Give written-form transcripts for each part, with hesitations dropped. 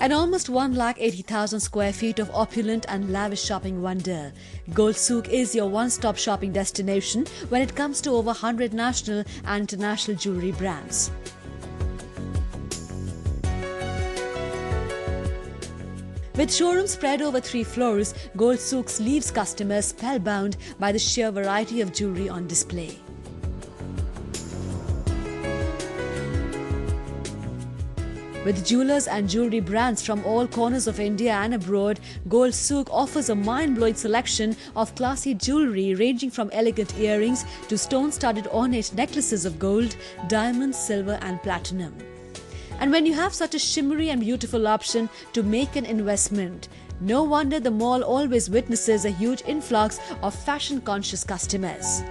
An almost 180,000 square feet of opulent and lavish shopping wonder, Gold Souk is your one-stop shopping destination when it comes to over 100 national and international jewellery brands. With showrooms spread over 3 floors, Gold Souk leaves customers spellbound by the sheer variety of jewellery on display. With jewellers and jewellery brands from all corners of India and abroad, Gold Souk offers a mind-blowing selection of classy jewellery ranging from elegant earrings to stone-studded ornate necklaces of gold, diamonds, silver and platinum. And when you have such a shimmery and beautiful option to make an investment, no wonder the mall always witnesses a huge influx of fashion-conscious customers.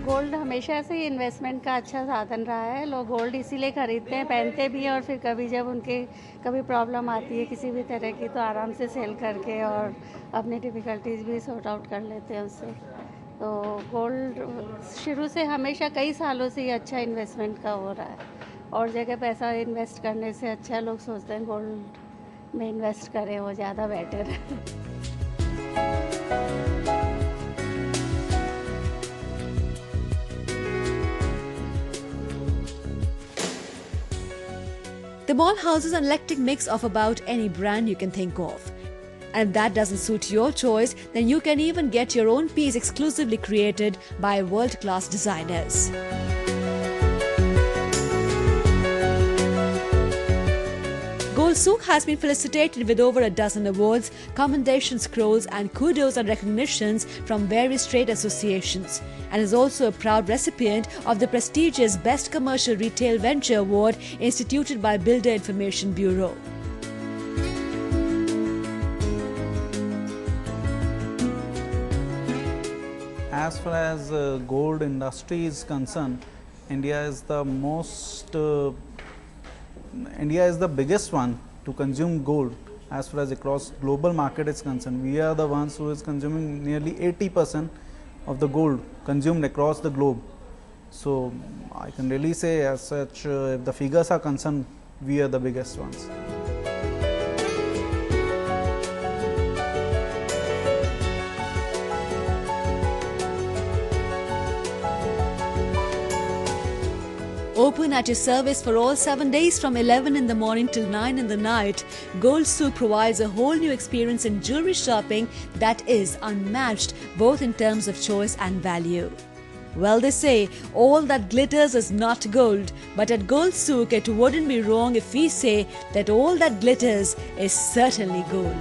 Gold हमेशा से ही investment का अच्छा साधन रहा है। लोग gold इसीलिए खरीदते हैं, पहनते भी हैं और फिर कभी जब उनके कभी प्रॉब्लम आती है किसी भी तरह की तो आराम से सेल करके और अपनी डिफ़िकल्टीज भी सॉर्ट आउट कर लेते हैं उससे। तो गोल्ड शुरू से हमेशा कई सालों से ही अच्छा इन्वेस्टमेंट का हो रहा है और जगह पैसा इन्वेस्ट करने से अच्छा लोग सोचते हैं गोल्ड में इन्वेस्ट करें, वो ज़्यादा बेटर है। The mall houses an eclectic mix of about any brand you can think of. And if that doesn't suit your choice, then you can even get your own piece exclusively created by world-class designers. Gold Souk has been felicitated with over a dozen awards, commendation scrolls and kudos and recognitions from various trade associations, and is also a proud recipient of the prestigious Best Commercial Retail Venture Award instituted by Builder Information Bureau. As far as gold industry is concerned, India is the biggest one to consume gold as far as across global market is concerned. We are the ones who is consuming nearly 80% of the gold consumed across the globe. So I can really say as such, if the figures are concerned, we are the biggest ones. Open at your service for all 7 days from 11 in the morning till 9 in the night, Gold Souk provides a whole new experience in jewellery shopping that is unmatched both in terms of choice and value. Well, they say all that glitters is not gold, but at Gold Souk it wouldn't be wrong if we say that all that glitters is certainly gold.